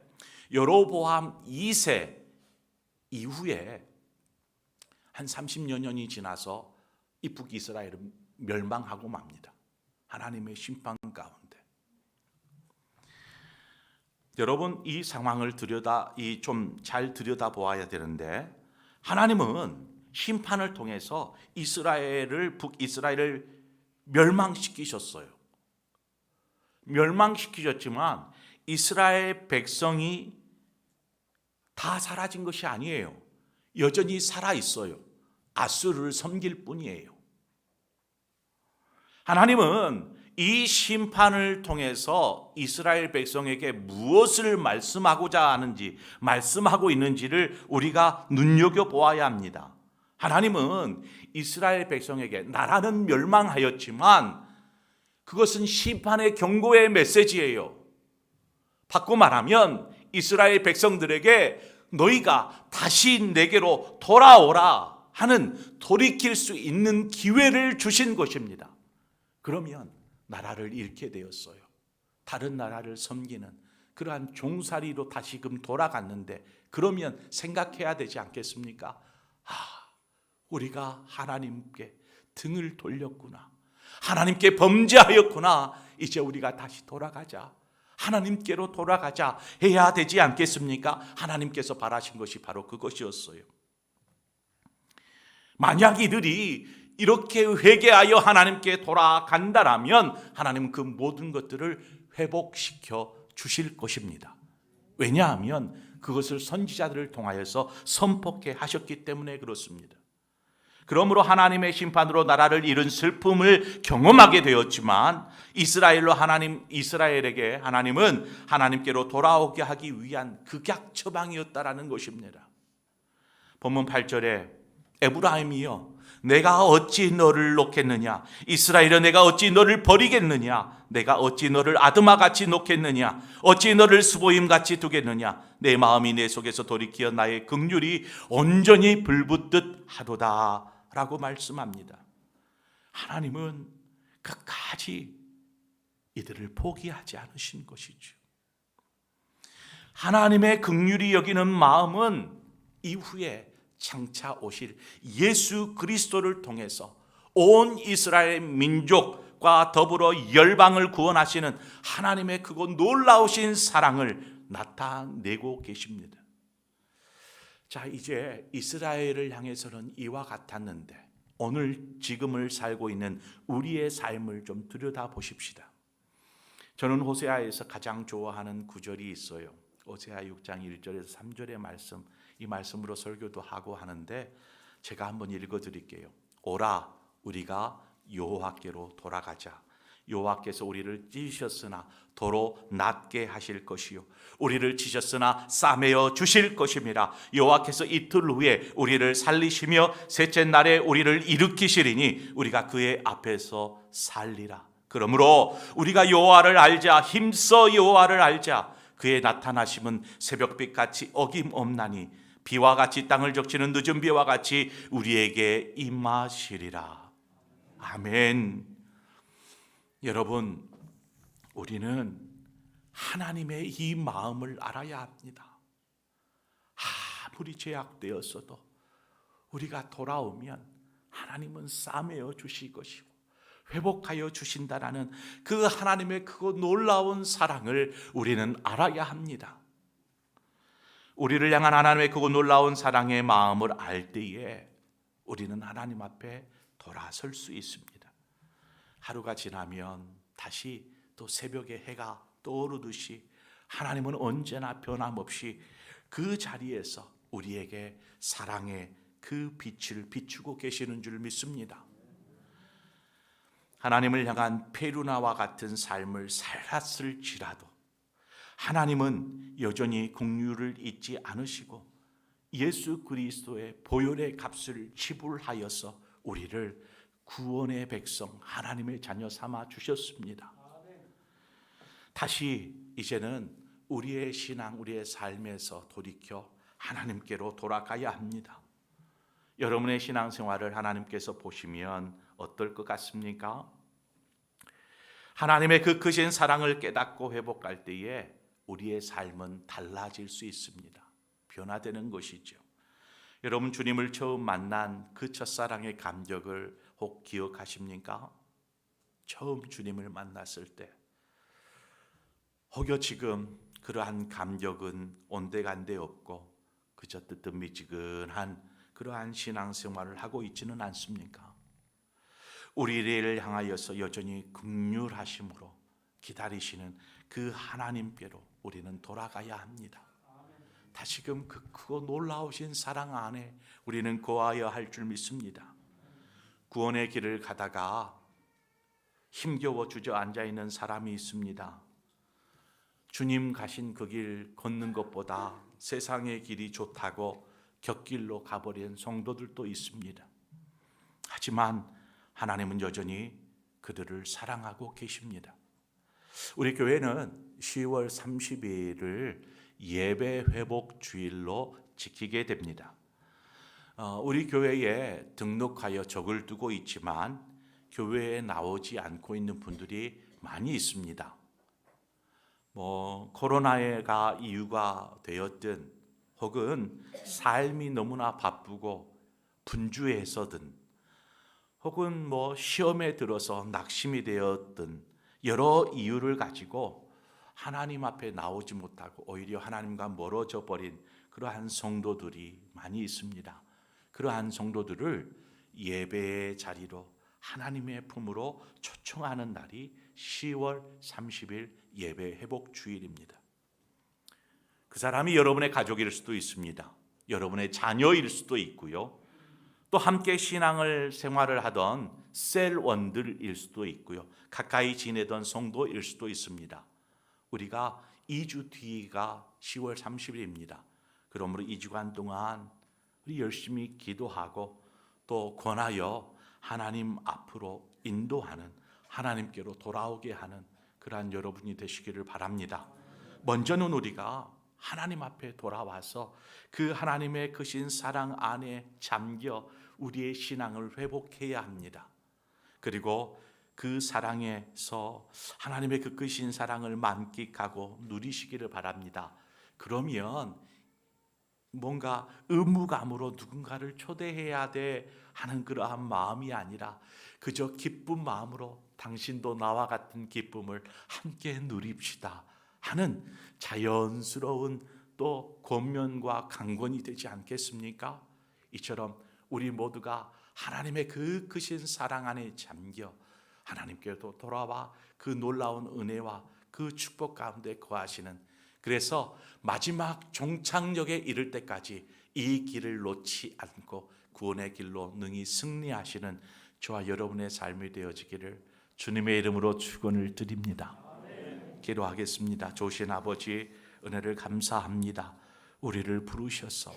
여로보암 2세 이후에 한 30여 년이 지나서 이 북이스라엘은 멸망하고 맙니다. 하나님의 심판 가운데. 여러분, 이 상황을 좀 잘 들여다 보아야 되는데, 하나님은 심판을 통해서 북이스라엘을 멸망시키셨어요. 멸망시키셨지만 이스라엘 백성이 다 사라진 것이 아니에요. 여전히 살아 있어요. 아수르를 섬길 뿐이에요. 하나님은 이 심판을 통해서 이스라엘 백성에게 무엇을 말씀하고 있는지를 우리가 눈여겨보아야 합니다. 하나님은 이스라엘 백성에게 나라는 멸망하였지만 그것은 심판의 경고의 메시지예요. 바꿔 말하면 이스라엘 백성들에게 너희가 다시 내게로 돌아오라 하는 돌이킬 수 있는 기회를 주신 것입니다. 그러면 나라를 잃게 되었어요. 다른 나라를 섬기는 그러한 종살이로 다시금 돌아갔는데, 그러면 생각해야 되지 않겠습니까? 우리가 하나님께 등을 돌렸구나. 하나님께 범죄하였구나. 이제 우리가 다시 돌아가자. 하나님께로 돌아가자 해야 되지 않겠습니까? 하나님께서 바라신 것이 바로 그것이었어요. 만약 이들이 이렇게 회개하여 하나님께 돌아간다라면 하나님은 그 모든 것들을 회복시켜 주실 것입니다. 왜냐하면 그것을 선지자들을 통하여서 선포케 하셨기 때문에 그렇습니다. 그러므로 하나님의 심판으로 나라를 잃은 슬픔을 경험하게 되었지만 이스라엘에게 하나님은 하나님께로 돌아오게 하기 위한 극약 처방이었다라는 것입니다. 본문 8절에 에브라임이여 내가 어찌 너를 놓겠느냐, 이스라엘아 내가 어찌 너를 버리겠느냐, 내가 어찌 너를 아드마같이 놓겠느냐, 어찌 너를 스보임같이 두겠느냐, 내 마음이 내 속에서 돌이키어 나의 긍휼이 온전히 불붙듯 하도다 라고 말씀합니다. 하나님은 끝까지 이들을 포기하지 않으신 것이죠. 하나님의 긍휼히 여기는 마음은 이후에 장차 오실 예수 그리스도를 통해서 온 이스라엘 민족과 더불어 열방을 구원하시는 하나님의 그거 놀라우신 사랑을 나타내고 계십니다. 자, 이제 이스라엘을 향해서는 이와 같았는데 오늘 지금을 살고 있는 우리의 삶을 좀 들여다 보십시다. 저는 호세아에서 가장 좋아하는 구절이 있어요. 호세아 6장 1절에서 3절의 말씀, 이 말씀으로 설교도 하고 하는데 제가 한번 읽어드릴게요. 오라 우리가 여호와께로 돌아가자. 여호와께서 우리를 찢으셨으나 도로 낫게 하실 것이요 우리를 치셨으나 싸매어 주실 것임이라. 여호와께서 이틀 후에 우리를 살리시며 셋째 날에 우리를 일으키시리니 우리가 그의 앞에서 살리라. 그러므로 우리가 여호와를 알자. 힘써 여호와를 알자. 그의 나타나심은 새벽빛같이 어김없나니 비와 같이 땅을 적시는 늦은 비와 같이 우리에게 임하시리라. 아멘. 여러분, 우리는 하나님의 이 마음을 알아야 합니다. 아무리 죄악되었어도 우리가 돌아오면 하나님은 싸매어 주실 것이고 회복하여 주신다라는 그 하나님의 그 놀라운 사랑을 우리는 알아야 합니다. 우리를 향한 하나님의 그 놀라운 사랑의 마음을 알 때에 우리는 하나님 앞에 돌아설 수 있습니다. 하루가 지나면 다시 또 새벽에 해가 떠오르듯이 하나님은 언제나 변함없이 그 자리에서 우리에게 사랑의 그 빛을 비추고 계시는 줄 믿습니다. 하나님을 향한 페루나와 같은 삶을 살았을지라도 하나님은 여전히 긍휼을 잊지 않으시고 예수 그리스도의 보혈의 값을 지불하여서 우리를 구원의 백성, 하나님의 자녀 삼아 주셨습니다. 다시 이제는 우리의 신앙, 우리의 삶에서 돌이켜 하나님께로 돌아가야 합니다. 여러분의 신앙생활을 하나님께서 보시면 어떨 것 같습니까? 하나님의 그 크신 사랑을 깨닫고 회복할 때에 우리의 삶은 달라질 수 있습니다. 변화되는 것이죠. 여러분, 주님을 처음 만난 그 첫사랑의 감격을 혹 기억하십니까? 처음 주님을 만났을 때 혹여 지금 그러한 감격은 온데간데 없고 그저 뜨뜻미지근한 그러한 신앙생활을 하고 있지는 않습니까? 우리를 향하여서 여전히 긍휼하심으로 기다리시는 그 하나님께로 우리는 돌아가야 합니다. 다시금 그 크고 놀라우신 사랑 안에 우리는 거하여 할 줄 믿습니다. 구원의 길을 가다가 힘겨워 주저앉아 있는 사람이 있습니다. 주님 가신 그 길 걷는 것보다 세상의 길이 좋다고 곁길로 가버린 성도들도 있습니다. 하지만 하나님은 여전히 그들을 사랑하고 계십니다. 우리 교회는 10월 30일을 예배 회복 주일로 지키게 됩니다. 우리 교회에 등록하여 적을 두고 있지만 교회에 나오지 않고 있는 분들이 많이 있습니다. 코로나가 이유가 되었든 혹은 삶이 너무나 바쁘고 분주해서든 혹은 시험에 들어서 낙심이 되었든 여러 이유를 가지고 하나님 앞에 나오지 못하고 오히려 하나님과 멀어져 버린 그러한 성도들이 많이 있습니다. 그러한 성도들을 예배의 자리로 하나님의 품으로 초청하는 날이 10월 30일 예배 회복 주일입니다. 그 사람이 여러분의 가족일 수도 있습니다. 여러분의 자녀일 수도 있고요. 또 함께 신앙을 생활을 하던 셀원들일 수도 있고요. 가까이 지내던 성도일 수도 있습니다. 우리가 2주 뒤가 10월 30일입니다. 그러므로 2주간 동안 우리 열심히 기도하고 또 권하여 하나님 앞으로 인도하는, 하나님께로 돌아오게 하는 그러한 여러분이 되시기를 바랍니다. 먼저는 우리가 하나님 앞에 돌아와서 그 하나님의 크신 사랑 안에 잠겨 우리의 신앙을 회복해야 합니다. 그리고 그 사랑에서 하나님의 그 크신 사랑을 만끽하고 누리시기를 바랍니다. 그러면 뭔가 의무감으로 누군가를 초대해야 돼 하는 그러한 마음이 아니라 그저 기쁜 마음으로 당신도 나와 같은 기쁨을 함께 누립시다 하는 자연스러운 또 권면과 강권이 되지 않겠습니까? 이처럼 우리 모두가 하나님의 그 크신 사랑 안에 잠겨 하나님께로 돌아와 그 놀라운 은혜와 그 축복 가운데 거하시는, 그래서 마지막 종착역에 이를 때까지 이 길을 놓지 않고 구원의 길로 능히 승리하시는 저와 여러분의 삶이 되어지기를 주님의 이름으로 축원을 드립니다. 기도하겠습니다. 좋으신 아버지, 은혜를 감사합니다. 우리를 부르셔서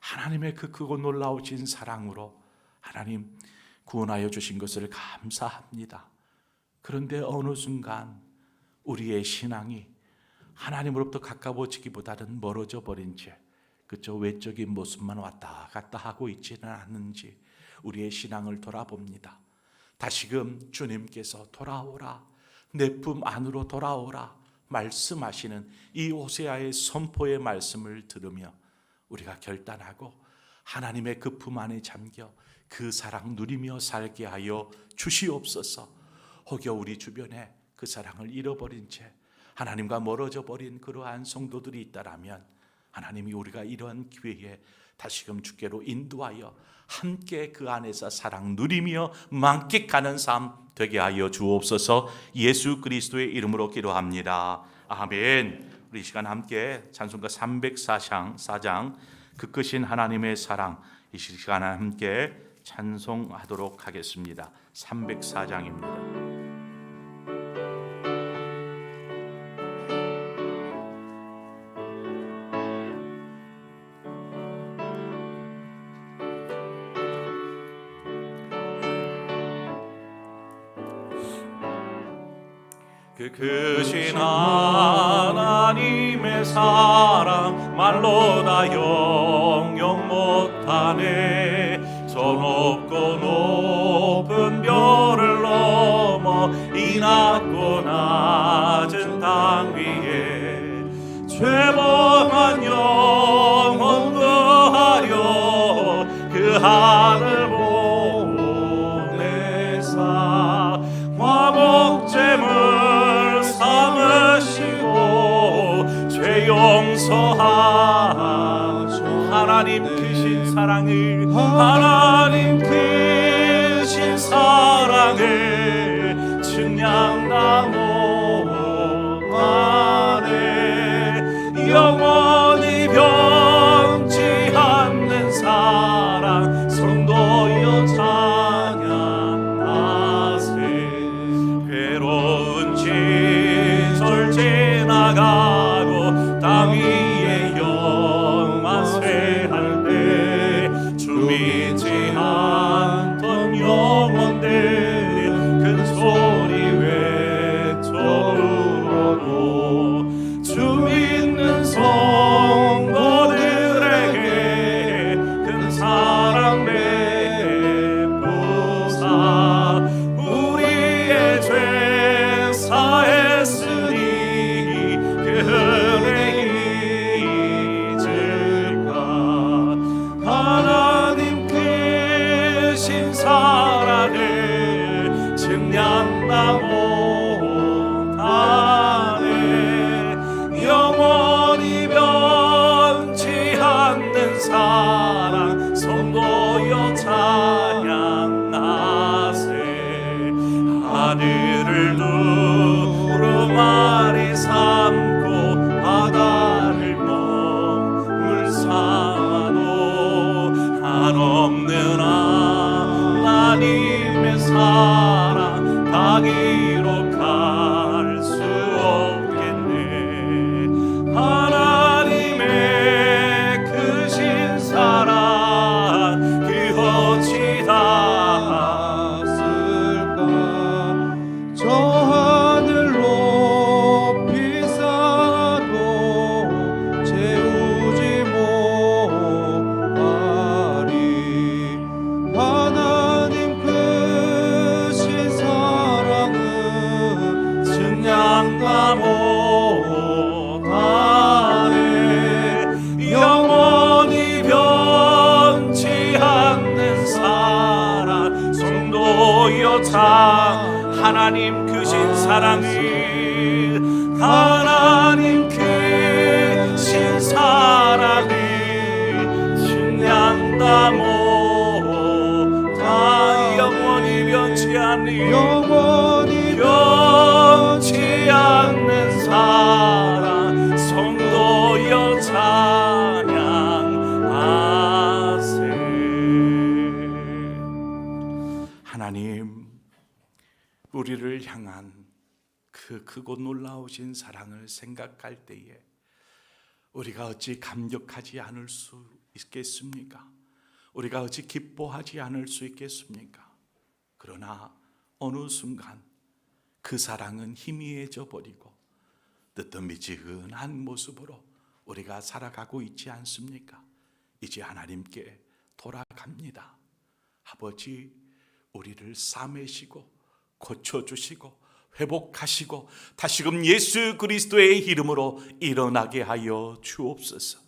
하나님의 그 크고 놀라우신 사랑으로 하나님 구원하여 주신 것을 감사합니다. 그런데 어느 순간 우리의 신앙이 하나님으로부터 가까워지기보다는 멀어져 버린 채 그저 외적인 모습만 왔다 갔다 하고 있지는 않는지 우리의 신앙을 돌아봅니다. 다시금 주님께서 돌아오라, 내 품 안으로 돌아오라 말씀하시는 이 호세아의 선포의 말씀을 들으며 우리가 결단하고 하나님의 그 품 안에 잠겨 그 사랑 누리며 살게 하여 주시옵소서. 혹여 우리 주변에 그 사랑을 잃어버린 채 하나님과 멀어져 버린 그러한 성도들이 있다라면 하나님이 우리가 이러한 기회에 다시금 주께로 인도하여 함께 그 안에서 사랑 누리며 만끽하는 삶 되게 하여 주옵소서. 예수 그리스도의 이름으로 기도합니다. 아멘. 우리 이 시간 함께 찬송가 304장 그 크신 하나님의 사랑, 이 시간 함께 찬송하도록 하겠습니다. 304장입니다. 그 크신 하나님의 사랑 말로 다 영영 못하네. 저 높고 높은 별을 넘어 이 낮고 낮은 땅 위에 죄범한 영혼 거하여 그 하늘 보내사 화목제물 죄 용서하소. 하나님 크신 사랑을, 하나님 크신 사랑을 측량나무 안에 영원히 변치 않는 사랑 성도여 찬양하세. 괴로운 시절 지나가고 땅 위에 영화쇠할 때 주 믿지 않던 영혼들 큰 소리 외쳐불어도 주 믿는 성도들에게 큰 사랑 베푸사 우리의 죄 사했으니 그 은혜 잊을까. 하나님 크신 사랑을 측량나 못하네. 영원히 변치 않는 사랑 성도여 찬양하세. 하늘을 두루마리 삼고 바다를 먹물 삼아도 한없는 하나님의 사랑 다 기록할 수 없겠네. 하나님의 크신 사랑 그 어찌 닿았을까. 저 하늘 높이 쌓아도 채우지 못하리. 하나님 크신 사랑은 측량나 못하네. 영원히 변치 않는 사랑 성도여 하나님 크신 사랑을, 하나님 크신 사랑을 측량다 못하. 영원히 변치 않는, 영원히 변치 않는 사랑 성도여 찬양하세. 하나님, 우리를 향한 그 크고 놀라우신 사랑을 생각할 때에 우리가 어찌 감격하지 않을 수 있겠습니까? 우리가 어찌 기뻐하지 않을 수 있겠습니까? 그러나 어느 순간 그 사랑은 희미해져 버리고 뜨뜻미지근한 모습으로 우리가 살아가고 있지 않습니까? 이제 하나님께 돌아갑니다. 아버지, 우리를 싸매시고 고쳐주시고 회복하시고 다시금 예수 그리스도의 이름으로 일어나게 하여 주옵소서.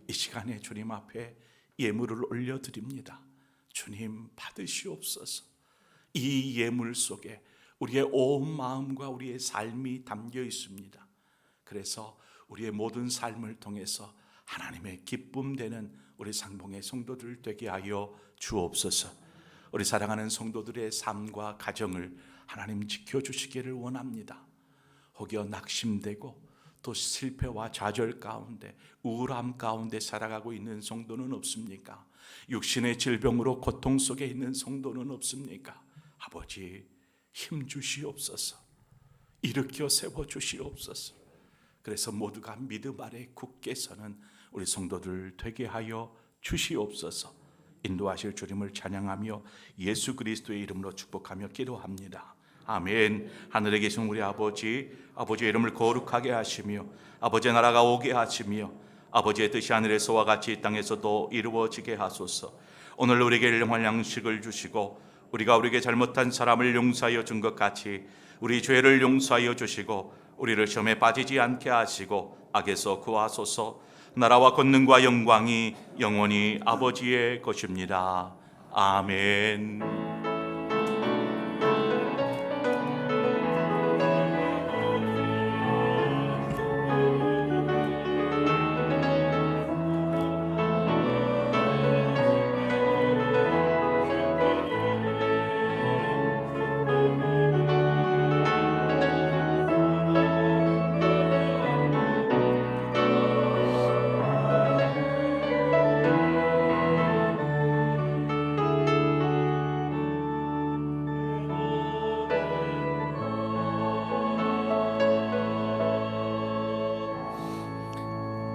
이 시간에 주님 앞에 예물을 올려드립니다. 주님 받으시옵소서. 이 예물 속에 우리의 온 마음과 우리의 삶이 담겨 있습니다. 그래서 우리의 모든 삶을 통해서 하나님의 기쁨 되는 우리 상봉의 성도들 되게 하여 주옵소서. 우리 사랑하는 성도들의 삶과 가정을 하나님 지켜주시기를 원합니다. 혹여 낙심되고 또 실패와 좌절 가운데 우울함 가운데 살아가고 있는 성도는 없습니까? 육신의 질병으로 고통 속에 있는 성도는 없습니까? 아버지, 힘 주시옵소서. 일으켜 세워 주시옵소서. 그래서 모두가 믿음 아래 굳게 서는 우리 성도들 되게 하여 주시옵소서. 인도하실 주님을 찬양하며 예수 그리스도의 이름으로 축복하며 기도합니다. 아멘. 하늘에 계신 우리 아버지의 이름을 거룩하게 하시며 아버지의 나라가 오게 하시며 아버지의 뜻이 하늘에서와 같이 이 땅에서도 이루어지게 하소서. 오늘 우리에게 일용할 양식을 주시고 우리가 우리에게 잘못한 사람을 용서하여 준 것 같이 우리 죄를 용서하여 주시고 우리를 시험에 빠지지 않게 하시고 악에서 구하소서. 나라와 권능과 영광이 영원히 아버지의 것입니다. 아멘.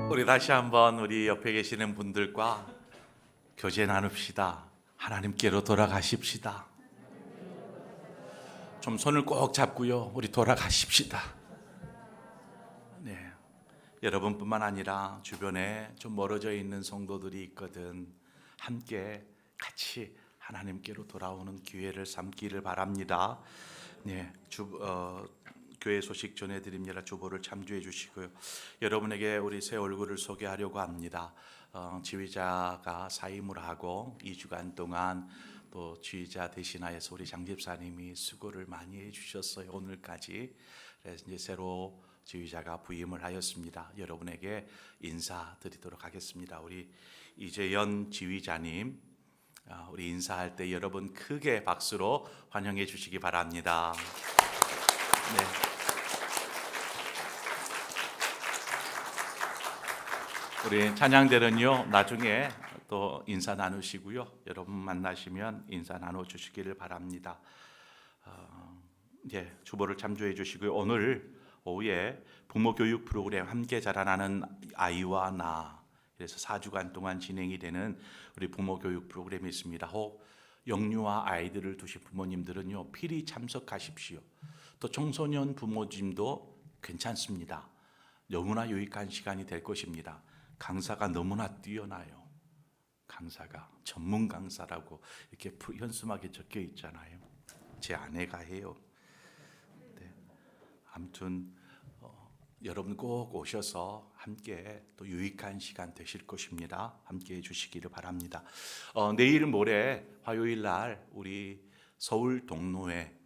우리 다시 한번 우리 옆에 계시는 분들과 교제 나눕시다. 하나님께로 돌아가십시다. 좀 손을 꼭 잡고요, 우리 돌아가십시다. 네, 여러분뿐만 아니라 주변에 좀 멀어져 있는 성도들이 있거든. 함께 같이 하나님께로 돌아오는 기회를 삼기를 바랍니다. 네, 교회 소식 전해드립니다. 주보를 참조해 주시고요. 여러분에게 우리 새 얼굴을 소개하려고 합니다. 지휘자가 사임을 하고 2주간 동안 또 지휘자 대신하여서 우리 장 집사님이 수고를 많이 해주셨어요. 오늘까지. 그래서 이제 새로 지휘자가 부임을 하였습니다. 여러분에게 인사드리도록 하겠습니다. 우리 이재연 지휘자님, 우리 인사할 때 여러분 크게 박수로 환영해 주시기 바랍니다. 네. 우리 찬양대는요, 나중에 또 인사 나누시고요. 여러분 만나시면 인사 나눠 주시기를 바랍니다. 주보를 참조해 주시고요. 오늘 오후에 부모 교육 프로그램 함께 자라나는 아이와 나, 그래서 4주간 동안 진행이 되는 우리 부모 교육 프로그램이 있습니다. 혹 영유아 아이들을 두신 부모님들은요, 필히 참석하십시오. 또 청소년 부모님도 괜찮습니다. 너무나 유익한 시간이 될 것입니다. 강사가 너무나 뛰어나요. 강사가 전문 강사라고 이렇게 현수막에 적혀 있잖아요. 제 아내가 해요. 네. 아무튼 여러분 꼭 오셔서 함께 또 유익한 시간 되실 것입니다. 함께 해주시기를 바랍니다. 내일 모레 화요일 날 우리 서울 동로에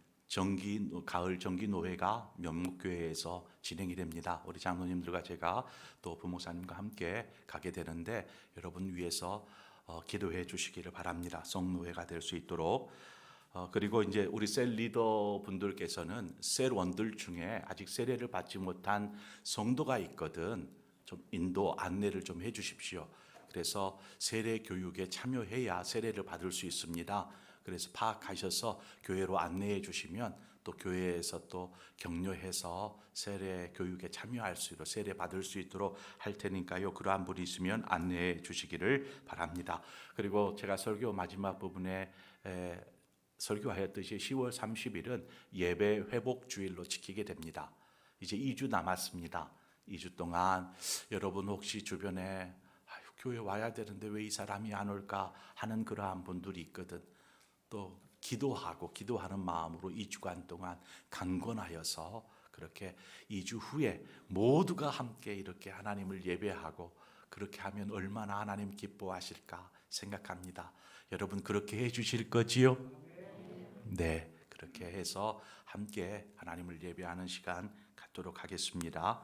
가을 정기 노회가 명목교회에서 진행이 됩니다. 우리 장로님들과 제가 또 부목사님과 함께 가게 되는데 여러분 위해서 기도해 주시기를 바랍니다. 성노회가 될 수 있도록. 그리고 이제 우리 셀 리더 분들께서는 셀 원들 중에 아직 세례를 받지 못한 성도가 있거든. 좀 인도 안내를 좀 해주십시오. 그래서 세례 교육에 참여해야 세례를 받을 수 있습니다. 그래서 파악하셔서 교회로 안내해 주시면 또 교회에서 또 격려해서 세례 교육에 참여할 수 있도록 세례 받을 수 있도록 할 테니까요. 그러한 분이 있으면 안내해 주시기를 바랍니다. 그리고 제가 설교 마지막 부분에 설교하였듯이 10월 30일은 예배 회복 주일로 지키게 됩니다. 이제 2주 남았습니다. 2주 동안 여러분 혹시 주변에 아유, 교회 와야 되는데 왜 이 사람이 안 올까 하는 그러한 분들이 있거든. 또 기도하는 마음으로 2주간 동안 강건하여서 그렇게 2주 후에 모두가 함께 이렇게 하나님을 예배하고 그렇게 하면 얼마나 하나님 기뻐하실까 생각합니다. 여러분 그렇게 해주실 거지요? 네, 그렇게 해서 함께 하나님을 예배하는 시간 갖도록 하겠습니다.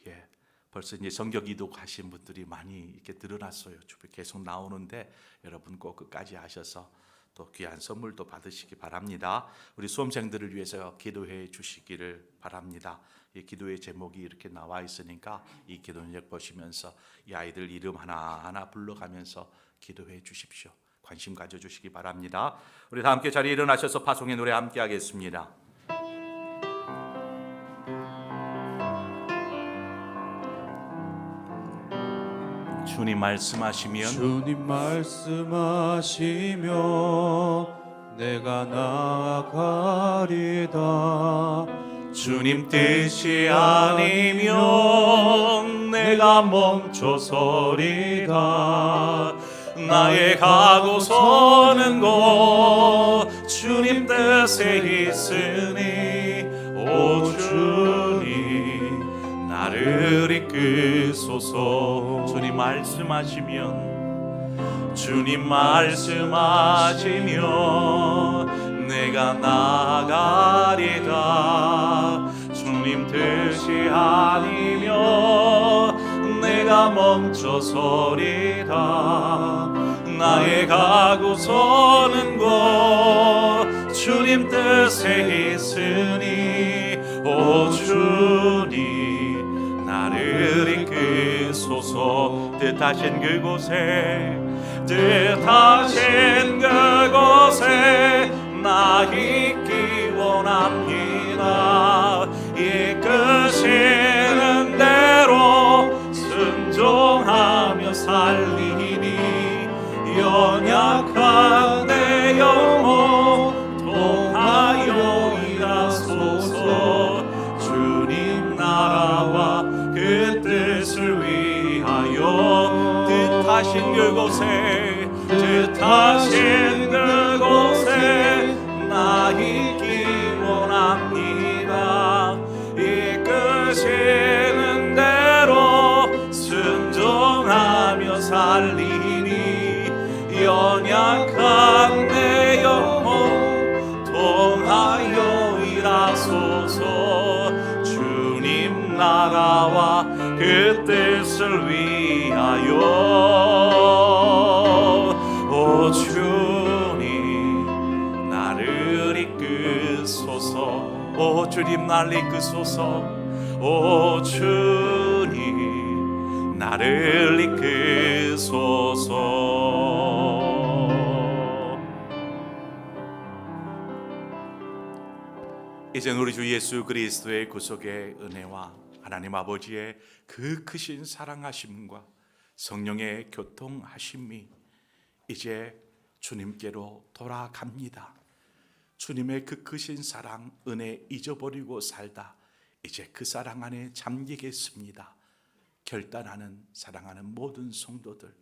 예, 벌써 이제 성경기도 가신 분들이 많이 이렇게 늘어났어요. 주변에 계속 나오는데 여러분 꼭 끝까지 하셔서 또 귀한 선물도 받으시기 바랍니다. 우리 수험생들을 위해서 기도해 주시기를 바랍니다. 이 기도의 제목이 이렇게 나와 있으니까 이 기도력 보시면서 이 아이들 이름 하나하나 불러가면서 기도해 주십시오. 관심 가져주시기 바랍니다. 우리 다 함께 자리에 일어나셔서 파송의 노래 함께 하겠습니다. 주님 말씀하시면 주님 말씀하시며 내가 나아가리다. 주님 뜻이 아니면 내가 멈춰서리다. 나의 가고 서는 곳 주님 뜻에 있으니 오 주님 나를 이끄소서. 주님 말씀하시면 내가 나아가리다. 주님 뜻이 아니면 내가 멈춰서리다. 나의 가고 서는 곳 주님 뜻에 있으니 오 주님 나를 이끄소서. 뜻하신 그곳에 나 있기 원합니다. 이끄시는 대로 순종하며 살리니 연약한 내 영혼 통하여 일하소서. 주님 나라와 그 뜻을 위하여 뜻하신 그곳에 나 있기 원합니다. 이끄시는 대로 순종하며 살리니 연약한 내 영혼 통하여 일하소서. 주님 나라와 그 뜻을 위하여 오 주님 나를 이끄소서. 오 주님 나를 이끄소서. 오 주님 나를 이끄소서. 이제는 우리 주 예수 그리스도의 구속의 은혜와 하나님 아버지의 그 크신 사랑하심과 성령의 교통하심이 이제 주님께로 돌아갑니다. 주님의 그 크신 사랑, 은혜 잊어버리고 살다 이제 그 사랑 안에 잠기겠습니다. 결단하는 사랑하는 모든 성도들,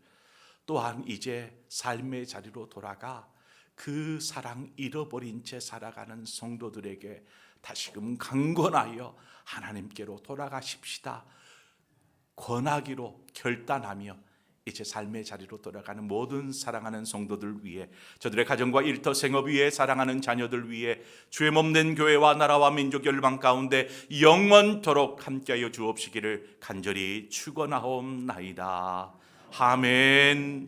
또한 이제 삶의 자리로 돌아가 그 사랑 잃어버린 채 살아가는 성도들에게 다시금 강권하여 하나님께로 돌아가십시다 권하기로 결단하며 이제 삶의 자리로 돌아가는 모든 사랑하는 성도들 위해, 저들의 가정과 일터 생업 위에, 사랑하는 자녀들 위해, 주의 몸된 교회와 나라와 민족 열방 가운데 영원토록 함께하여 주옵시기를 간절히 축원하옵나이다. 아멘.